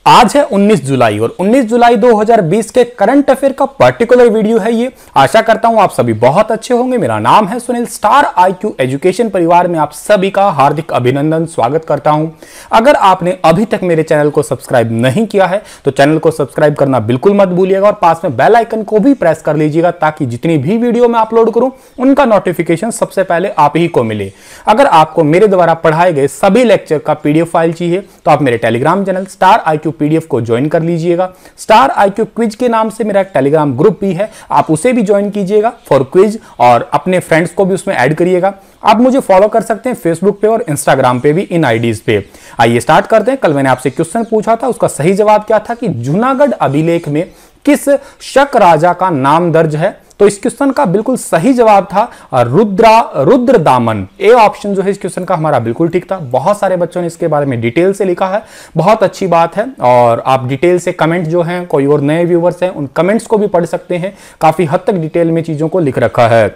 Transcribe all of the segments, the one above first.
आज है 19 जुलाई और 19 जुलाई 2020 के करंट अफेयर का पर्टिकुलर वीडियो है ये। आशा करता हूं आप सभी बहुत अच्छे होंगे। मेरा नाम है सुनील। स्टार आईक्यू एजुकेशन परिवार में आप सभी का हार्दिक अभिनंदन, स्वागत करता हूं। अगर आपने अभी तक मेरे चैनल को सब्सक्राइब नहीं किया है तो चैनल को सब्सक्राइब करना बिल्कुल मत भूलिएगा और पास में बेल आइकन को भी प्रेस कर लीजिएगा ताकि जितनी भी वीडियो मैं अपलोड करूं उनका नोटिफिकेशन सबसे पहले आप ही को मिले। अगर आपको मेरे द्वारा पढ़ाए गए सभी लेक्चर का पीडीएफ फाइल चाहिए तो आप मेरे Telegram channel star IQ PDF को ज्वाइन कर लीजिएगा। स्टार आईक्यू क्विज के नाम से मेरा एक टेलीग्राम ग्रुप भी है, आप उसे भी ज्वाइन कीजिएगा फॉर क्विज और अपने फ्रेंड्स को भी उसमें ऐड करिएगा। आप मुझे फॉलो कर सकते हैं फेसबुक पे और इंस्टाग्राम पे भी, इन आईडीज पे। आइए स्टार्ट करते हैं। कल मैंने आपसे क्वेश्चन पूछा था, उसका सही जवाब क्या था कि जूनागढ़ अभिलेख में किस शक राजा का नाम दर्ज है। तो इस क्वेश्चन का बिल्कुल सही जवाब था रुद्रदामन। ए ऑप्शन जो है इस क्वेश्चन का हमारा बिल्कुल ठीक था। बहुत सारे बच्चों ने इसके बारे में डिटेल से लिखा है, बहुत अच्छी बात है। और आप डिटेल से कमेंट जो हैं, कोई और नए व्यूवर्स हैं उन कमेंट्स को भी पढ़ सकते हैं, काफी हद तक डिटेल में चीजों को लिख रखा है।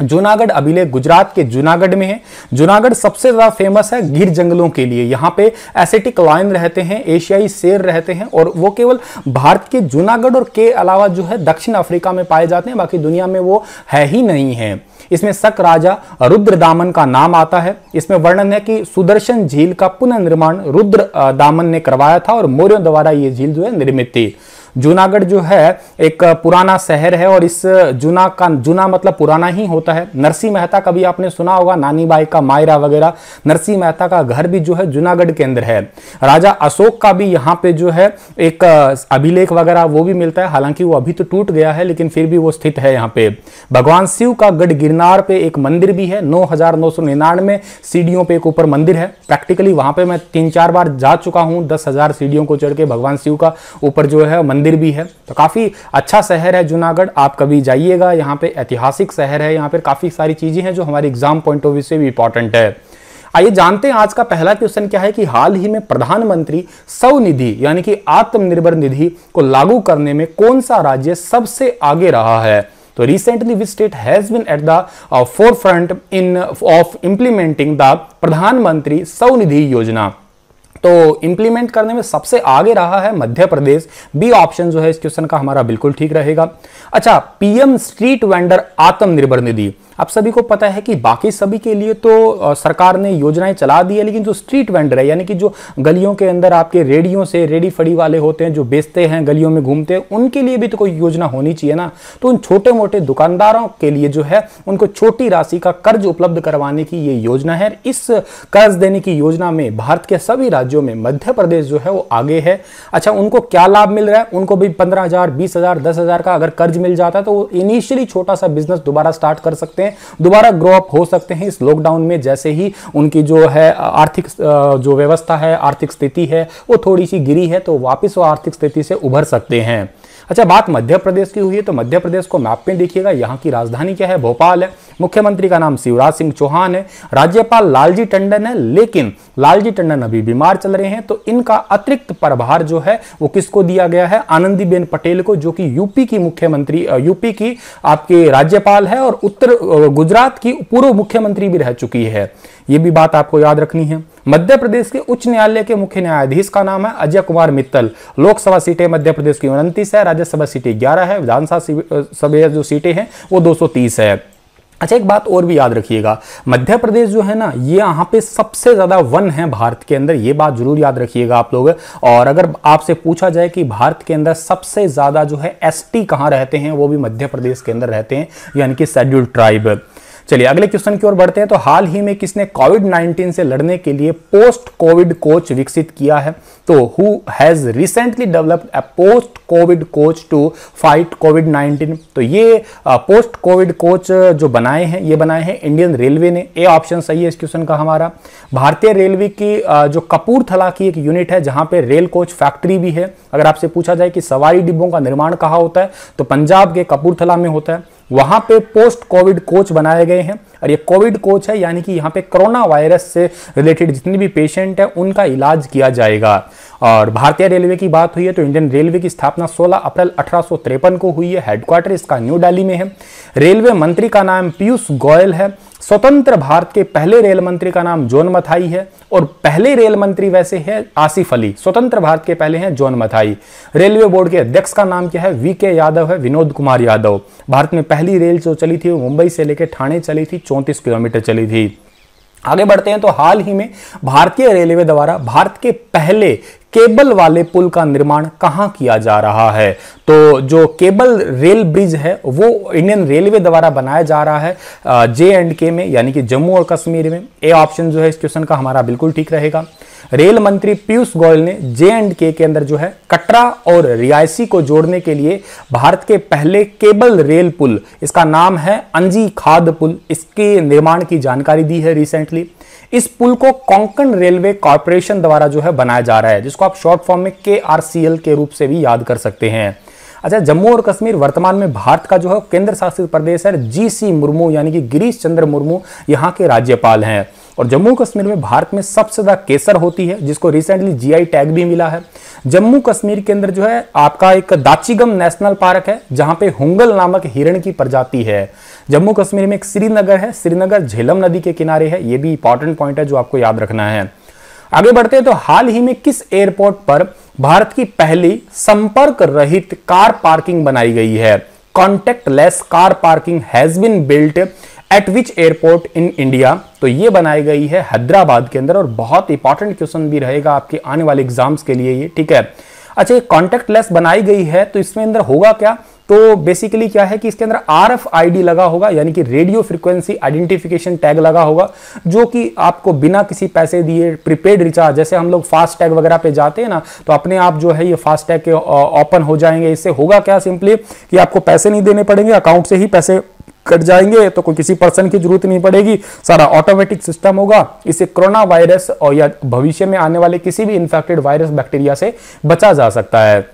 जूनागढ़ अभिलेख गुजरात के जूनागढ़ में है। जूनागढ़ सबसे ज्यादा फेमस है गिर जंगलों के लिए। यहाँ पे एसिटिक लायन रहते हैं, एशियाई शेर रहते हैं और वो केवल भारत के जूनागढ़ और के अलावा जो है दक्षिण अफ्रीका में पाए जाते हैं, बाकी दुनिया में वो है ही नहीं है। इसमें शक राजा रुद्रदामन का नाम आता है। इसमें वर्णन है कि सुदर्शन झील का पुनर्निर्माण रुद्रदामन ने करवाया था और मौर्यों द्वारा ये झील जो है निर्मित थी। जूनागढ़ जो है एक पुराना शहर है और इस जूना मतलब पुराना ही होता है। नरसिंह मेहता का भी आपने सुना होगा, नानी बाई का मायरा वगैरह। नरसिंह मेहता का घर भी जो है जूनागढ़ के अंदर है। राजा अशोक का भी यहाँ पे जो है एक अभिलेख वगैरह वो भी मिलता है, हालांकि वो अभी तो टूट गया है लेकिन फिर भी वो स्थित है यहाँ पे। भगवान शिव का गढ़ गिरनार पे एक मंदिर भी है, 9,999 सीढ़ियों पे एक ऊपर मंदिर है। प्रैक्टिकली वहां पे मैं 3-4 बार जा चुका हूँ, 10,000 सीढ़ियों को चढ़ के भगवान शिव का ऊपर जो है मंदिर भी है। तो काफी अच्छा शहर है जूनागढ़, आप कभी जाइएगा। यहाँ पे ऐतिहासिक शहर है, यहाँ पे काफी सारी चीजें हैं जो हमारे एग्जाम पॉइंट ऑफ व्यू से भी इंपॉर्टेंट है। आइए जानते हैं आज का पहला क्वेश्चन क्या है कि हाल ही में प्रधानमंत्री स्वनिधि यानी कि आत्मनिर्भर निधि को लागू करने में कौन सा राज्य सबसे आगे रहा है। तो recently which state has been at the forefront of implementing the Pradhan Mantri Svanidhi योजना। तो इंप्लीमेंट करने में सबसे आगे रहा है मध्य प्रदेश। बी ऑप्शन जो है इस क्वेश्चन का हमारा बिल्कुल ठीक रहेगा। अच्छा, PM street vendor Atmanirbhar Nidhi, आप सभी को पता है कि बाकी सभी के लिए तो सरकार ने योजनाएं चला दी है, लेकिन जो स्ट्रीट वेंडर है यानी कि जो गलियों के अंदर आपके रेडियो से रेडी फड़ी वाले होते हैं, जो बेचते हैं गलियों में घूमते हैं, उनके लिए भी तो कोई योजना होनी चाहिए ना। तो उन छोटे मोटे दुकानदारों के लिए जो है उनको छोटी राशि का कर्ज उपलब्ध करवाने की ये योजना है। इस कर्ज देने की योजना में भारत के सभी राज्यों में मध्य प्रदेश जो है वो आगे है। अच्छा, उनको क्या लाभ मिल रहा है? उनको भी 15,000, 20,000, 10,000 का अगर कर्ज मिल जाता है तो वो इनिशियली छोटा सा बिजनेस दोबारा स्टार्ट कर सकते हैं, दोबारा ग्रो अप हो सकते हैं इस लॉकडाउन में। जैसे ही उनकी जो है आर्थिक जो व्यवस्था है, आर्थिक स्थिति है वो थोड़ी सी गिरी है तो वापस वो आर्थिक स्थिति से उभर सकते हैं। अच्छा, बात मध्य प्रदेश की हुई है तो मध्य प्रदेश को मैप में देखिएगा। यहाँ की राजधानी क्या है? भोपाल है। मुख्यमंत्री का नाम शिवराज सिंह चौहान है। राज्यपाल लालजी टंडन है, लेकिन लालजी टंडन अभी बीमार चल रहे हैं तो इनका अतिरिक्त प्रभार जो है वो किसको दिया गया है? आनंदीबेन पटेल को, जो कि यूपी की मुख्यमंत्री, यूपी की आपके राज्यपाल है और उत्तर गुजरात की पूर्व मुख्यमंत्री भी रह चुकी है। ये भी बात आपको याद रखनी है। मध्य प्रदेश के उच्च न्यायालय के मुख्य न्यायाधीश का नाम है अजय कुमार मित्तल। लोकसभा सीटें मध्य प्रदेश की 29 है, राज्यसभा सीटें 11 है, विधानसभा जो सीटें हैं वो 230 है। अच्छा, एक बात और भी याद रखिएगा, मध्य प्रदेश जो है ना ये यहाँ पे सबसे ज्यादा वन है भारत के अंदर, ये बात जरूर याद रखिएगा आप लोग। और अगर आपसे पूछा जाए कि भारत के अंदर सबसे ज्यादा जो है एसटी कहाँ रहते हैं, वो भी मध्य प्रदेश के अंदर रहते हैं, यानी कि शेड्यूल्ड ट्राइब। चलिए अगले क्वेश्चन की ओर बढ़ते हैं। तो हाल ही में किसने कोविड-19 से लड़ने के लिए पोस्ट कोविड कोच विकसित किया है? तो who has recently developed a post covid coach to fight कोविड-19। तो ये पोस्ट कोविड कोच जो बनाए हैं, ये बनाए हैं इंडियन रेलवे ने। ए ऑप्शन सही है इस क्वेश्चन का हमारा। भारतीय रेलवे की जो कपूरथला की एक यूनिट है जहां पे रेल कोच फैक्ट्री भी है। अगर आपसे पूछा जाए कि सवारी डिब्बों का निर्माण कहाँ होता है तो पंजाब के कपूरथला में होता है। वहां पे पोस्ट कोविड कोच बनाए गए हैं और ये कोविड कोच है यानी कि यहाँ पे कोरोना वायरस से रिलेटेड जितने भी पेशेंट हैं उनका इलाज किया जाएगा। और भारतीय रेलवे की बात हुई है तो इंडियन रेलवे की स्थापना 16 अप्रैल 1853 को हुई है। हेडक्वार्टर इसका न्यू दिल्ली में है। रेलवे मंत्री का नाम पीयूष गोयल है। स्वतंत्र भारत के पहले रेल मंत्री का नाम जॉन मथाई है और पहले रेल मंत्री वैसे है आसिफ अली। स्वतंत्र भारत के पहले हैं जॉन मथाई। रेलवे बोर्ड के अध्यक्ष का नाम क्या है? वीके यादव है, विनोद कुमार यादव। भारत में पहली रेल जो चली थी वो मुंबई से लेकर ठाणे चली थी, 34 किलोमीटर चली थी। आगे बढ़ते हैं तो हाल ही में भारतीय रेलवे द्वारा भारत के पहले केबल वाले पुल का निर्माण कहां किया जा रहा है? तो जो केबल रेल ब्रिज है वो इंडियन रेलवे द्वारा बनाया जा रहा है J&K में, यानी कि जम्मू और कश्मीर में। ए ऑप्शन जो है इस क्वेश्चन का हमारा बिल्कुल ठीक रहेगा। रेल मंत्री पीयूष गोयल ने J&K के अंदर जो है कटरा और रियासी को जोड़ने के लिए भारत के पहले केबल रेल पुल, इसका नाम है अंजी खाद पुल, इसके निर्माण की जानकारी दी है रिसेंटली। इस पुल को कोंकण रेलवे कॉर्पोरेशन द्वारा जो है बनाया जा रहा है, जिसको आप शॉर्ट फॉर्म में KRCL के रूप से भी याद कर सकते हैं। अच्छा, जम्मू और कश्मीर वर्तमान में भारत का जो है केंद्र शासित प्रदेश है। GC मुर्मू यानी कि गिरीश चंद्र मुर्मू यहाँ के राज्यपाल हैं। और जम्मू कश्मीर में भारत में सबसे ज्यादा केसर होती है, जिसको रिसेंटली GI टैग भी मिला है। जम्मू कश्मीर के अंदर जो है आपका एक दाचिगम नेशनल पार्क है, जहां पे हुंगल नामक हिरण की प्रजाति है। जम्मू कश्मीर में एक श्रीनगर है, श्रीनगर झेलम नदी के किनारे है। ये भी इंपॉर्टेंट पॉइंट है जो आपको याद रखना है। आगे बढ़ते हैं तो हाल ही में किस एयरपोर्ट पर भारत की पहली संपर्क रहित कार पार्किंग बनाई गई है? Contactless car parking has been built at which airport in India? तो ये बनाई गई है हैदराबाद के अंदर, और बहुत इंपॉर्टेंट क्वेश्चन भी रहेगा आपके आने वाले एग्जाम्स के लिए ये, ठीक है। अच्छा, ये कॉन्टेक्टलेस बनाई गई है तो इसमें अंदर होगा क्या? तो बेसिकली क्या है कि इसके अंदर RFID लगा होगा, यानी कि रेडियो फ्रीक्वेंसी आइडेंटिफिकेशन टैग लगा होगा, जो कि आपको बिना किसी पैसे दिए प्रीपेड रिचार्ज, जैसे हम लोग फास्ट टैग वगैरह पे जाते हैं ना, तो अपने आप जो है ये फास्ट टैग के ओपन हो जाएंगे। इससे होगा क्या सिंपली कि आपको पैसे नहीं देने पड़ेंगे, अकाउंट से ही पैसे कट जाएंगे, तो कोई किसी पर्सन की जरूरत नहीं पड़ेगी, सारा ऑटोमेटिक सिस्टम होगा। इससे कोरोना वायरस और या भविष्य में आने वाले किसी भी इन्फेक्टेड वायरस बैक्टीरिया से बचा जा सकता है।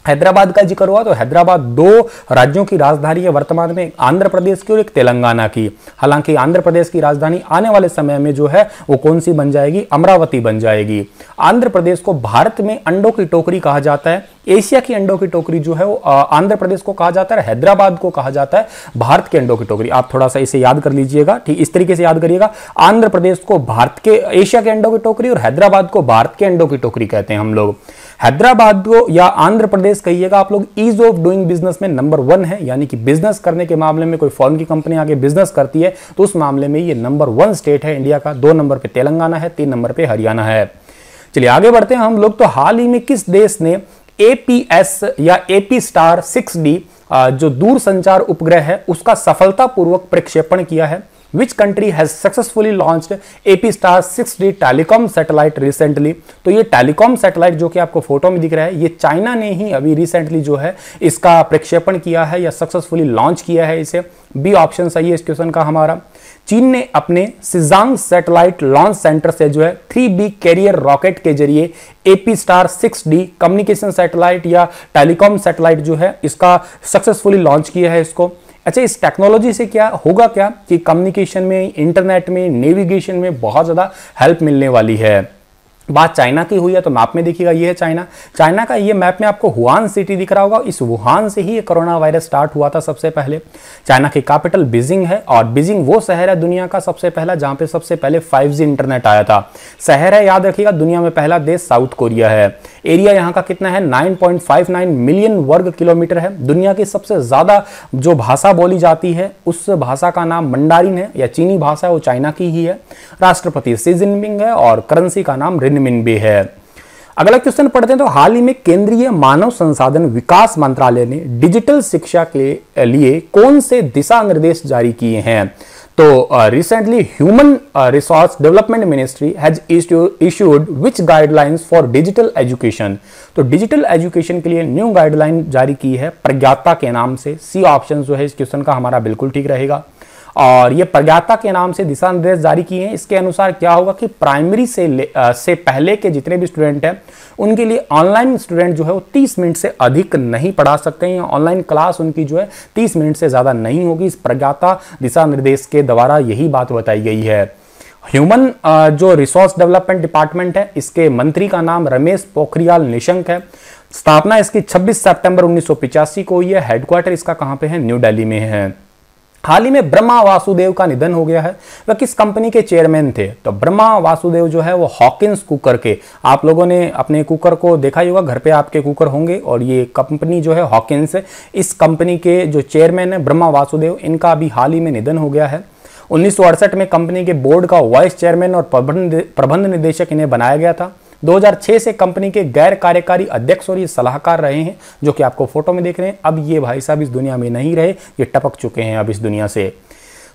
हैदराबाद का जिक्र हुआ तो हैदराबाद 2 राज्यों की राजधानी है वर्तमान में, आंध्र प्रदेश की और एक तेलंगाना की। हालांकि आंध्र प्रदेश की राजधानी आने वाले समय में जो है वो कौन सी बन जाएगी? अमरावती बन जाएगी। आंध्र प्रदेश को भारत में अंडों की टोकरी कहा जाता है। एशिया की अंडों की टोकरी जो है वो आंध्र प्रदेश को कहा जाता है, हैदराबाद को कहा जाता है भारत के अंडों की टोकरी। आप थोड़ा सा इसे याद कर लीजिएगा, ठीक इस तरीके से याद करिएगा। आंध्र प्रदेश को भारत के एशिया के अंडों की टोकरी और हैदराबाद को भारत के अंडों की टोकरी कहते हैं हम लोग। हैदराबाद को या आंध्र प्रदेश कहिएगा आप लोग, ईज ऑफ डूइंग बिजनेस में नंबर 1 है, यानी कि बिजनेस करने के मामले में कोई फॉरेन की कंपनी आगे बिजनेस करती है तो उस मामले में ये नंबर 1 स्टेट है इंडिया का। 2 नंबर पे तेलंगाना है, 3 नंबर पे हरियाणा है। चलिए आगे बढ़ते हैं हम लोग। तो हाल ही में किस देश ने APS या AP-STAR 6D जो दूर संचार उपग्रह है उसका सफलतापूर्वक प्रक्षेपण किया है? Which country has successfully launched AP-STAR 6D telecom satellite recently? तो ये टेलीकॉम सैटेलाइट जो कि आपको फोटो में दिख रहा है, ये चाइना ने ही अभी रिसेंटली जो है इसका प्रक्षेपण किया है या सक्सेसफुली लॉन्च किया है इसे। बी ऑप्शन सही है इस क्वेश्चन का हमारा। चीन ने अपने सिजांग सैटेलाइट लॉन्च सेंटर से जो है 3B कैरियर रॉकेट के जरिए AP-STAR 6D कम्युनिकेशन सैटेलाइट या टेलीकॉम सैटेलाइट जो है इसका सक्सेसफुली लॉन्च किया है इसको। अच्छा, इस टेक्नोलॉजी से क्या होगा क्या कि कम्युनिकेशन में, इंटरनेट में, नेविगेशन में बहुत ज़्यादा हेल्प मिलने वाली है। बात चाइना की हुई है तो मैप में देखिएगा ये है चाइना। चाइना का ये मैप में आपको वुहान सिटी दिख रहा होगा। इस वुहान से ही ये कोरोना वायरस स्टार्ट हुआ था सबसे पहले। चाइना की कैपिटल बीजिंग है और बीजिंग वो शहर है दुनिया का सबसे पहला जहां पे सबसे पहले 5G इंटरनेट आया था। शहर है, याद रखिएगा, दुनिया में पहला देश साउथ कोरिया है। एरिया यहाँ का कितना है? 9.59 मिलियन वर्ग किलोमीटर है। दुनिया की सबसे ज्यादा जो भाषा बोली जाती है उस भाषा का नाम मंडारिन है या चीनी भाषा है, वो चाइना की ही है। राष्ट्रपति शी जिनपिंग है और करेंसी का नाम रिनमिनबी है। अगला क्वेश्चन पढ़ते हैं। तो हाल ही में केंद्रीय मानव संसाधन विकास मंत्रालय ने डिजिटल शिक्षा के लिए कौन से दिशा निर्देश जारी किए हैं? तो recently human resource development ministry has issued which guidelines for digital education? तो डिजिटल एजुकेशन के लिए न्यू गाइडलाइन जारी की है प्रज्ञाता के नाम से। सी ऑप्शन जो है इस क्वेश्चन का हमारा बिल्कुल ठीक रहेगा। और ये प्रज्ञाता के नाम से दिशा निर्देश जारी किए हैं। इसके अनुसार क्या होगा कि प्राइमरी से पहले के जितने भी स्टूडेंट हैं उनके लिए ऑनलाइन स्टूडेंट जो है वो 30 मिनट से अधिक नहीं पढ़ा सकते हैं। ऑनलाइन क्लास उनकी जो है 30 मिनट से ज्यादा नहीं होगी। इस प्रज्ञाता दिशा निर्देश के द्वारा यही बात बताई गई है। ह्यूमन जो रिसोर्स डेवलपमेंट डिपार्टमेंट है इसके मंत्री का नाम रमेश पोखरियाल निशंक है। स्थापना इसकी 26 सितंबर 1985 को हुई है। हेडक्वार्टर इसका कहां पे है? न्यू दिल्ली में है। हाल ही में ब्रह्मा वासुदेव का निधन हो गया है। वह किस कंपनी के चेयरमैन थे? तो ब्रह्मा वासुदेव जो है वो हॉकिंस कुकर के, आप लोगों ने अपने कुकर को देखा ही होगा, घर पे आपके कुकर होंगे, और ये कंपनी जो है हॉकिंस, इस कंपनी के जो चेयरमैन है ब्रह्मा वासुदेव, इनका अभी हाल ही में निधन हो गया है। 1968 में कंपनी के बोर्ड का वाइस चेयरमैन और प्रबंध निदेशक इन्हें बनाया गया था। 2006 से कंपनी के गैर कार्यकारी अध्यक्ष और ये सलाहकार रहे हैं, जो कि आपको फोटो में देख रहे हैं। अब ये भाई साहब इस दुनिया में नहीं रहे, ये टपक चुके हैं अब इस दुनिया से।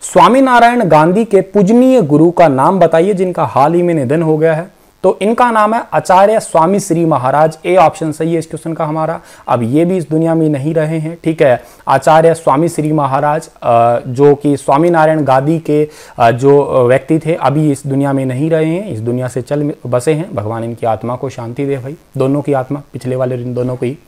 स्वामीनारायण गांधी के पूजनीय गुरु का नाम बताइए जिनका हाल ही में निधन हो गया है। तो इनका नाम है आचार्य स्वामी श्री महाराज। ए ऑप्शन सही है इस क्वेश्चन का हमारा। अब ये भी इस दुनिया में नहीं रहे हैं, ठीक है। आचार्य स्वामी श्री महाराज जो कि स्वामीनारायण गांधी के जो व्यक्ति थे, अभी इस दुनिया में नहीं रहे हैं, इस दुनिया से चल बसे हैं। भगवान इनकी आत्मा को शांति दे भाई, दोनों की आत्मा, पिछले वाले दिन दोनों की।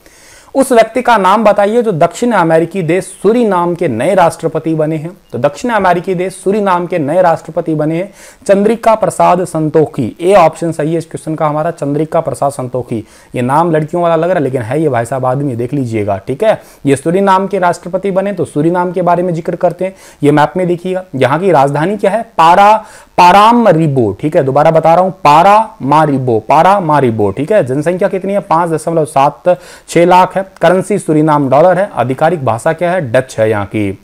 उस व्यक्ति का नाम बताइए जो दक्षिण अमेरिकी देश सूरीनाम के नए राष्ट्रपति बने हैं। तो दक्षिण अमेरिकी देश सूरीनाम के नए राष्ट्रपति बने हैं चंद्रिका प्रसाद संतोखी। ए ऑप्शन सही है इस क्वेश्चन का हमारा, चंद्रिका प्रसाद संतोखी। ये नाम लड़कियों वाला लग रहा है, लेकिन है ये भाई साहब आदमी, देख लीजिएगा, ठीक है। ये सूरीनाम के राष्ट्रपति बने। तो सूरीनाम के बारे में जिक्र करते हैं, ये मैप में देखिएगा। यहाँ की राजधानी क्या है? पारामारिबो, ठीक है, दोबारा बता रहा हूं, पारामारिबो, ठीक है। जनसंख्या कितनी है? 5.76 लाख है। करेंसी सूरीनाम डॉलर है। आधिकारिक भाषा क्या है? डच है यहाँ की।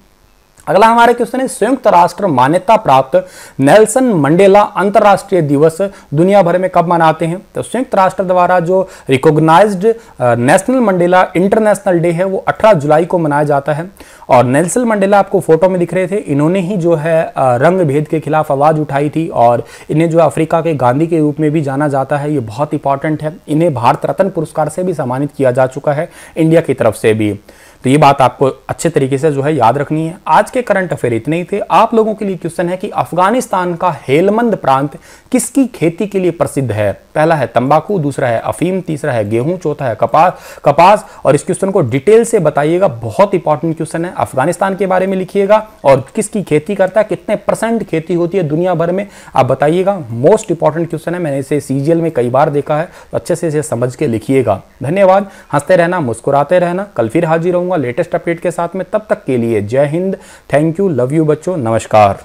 अगला हमारे क्वेश्चन है, संयुक्त राष्ट्र मान्यता प्राप्त नेल्सन मंडेला अंतरराष्ट्रीय दिवस दुनिया भर में कब मनाते हैं? तो संयुक्त राष्ट्र द्वारा जो recognised national Mandela international day है वो 18 जुलाई को मनाया जाता है। और नेल्सन मंडेला आपको फोटो में दिख रहे थे, इन्होंने ही जो है रंग भेद के खिलाफ आवाज उठाई थी, और इन्हें जो अफ्रीका के गांधी के रूप में भी जाना जाता है। ये बहुत इंपॉर्टेंट है। इन्हें भारत रत्न पुरस्कार से भी सम्मानित किया जा चुका है, इंडिया की तरफ से भी। तो ये बात आपको अच्छे तरीके से जो है याद रखनी है। आज के करंट अफेयर इतने ही थे। आप लोगों के लिए क्वेश्चन है कि अफगानिस्तान का हेलमंद प्रांत किसकी खेती के लिए प्रसिद्ध है? पहला है तंबाकू, दूसरा है अफीम, तीसरा है गेहूं, चौथा है कपास। और इस क्वेश्चन को डिटेल से बताइएगा, बहुत इंपॉर्टेंट क्वेश्चन है। अफगानिस्तान के बारे में लिखिएगा और किसकी खेती करता है, कितने % खेती होती है दुनिया भर में, आप बताइएगा। मोस्ट इंपॉर्टेंट क्वेश्चन है, मैंने इसे सीजीएल में कई बार देखा है, तो अच्छे से इसे समझ के लिखिएगा। धन्यवाद। हंसते रहना, मुस्कुराते रहना। कल फिर हाजिर रहूंगा लेटेस्ट अपडेट के साथ में। तब तक के लिए जय Hind, thank you, love you बच्चों, नमस्कार।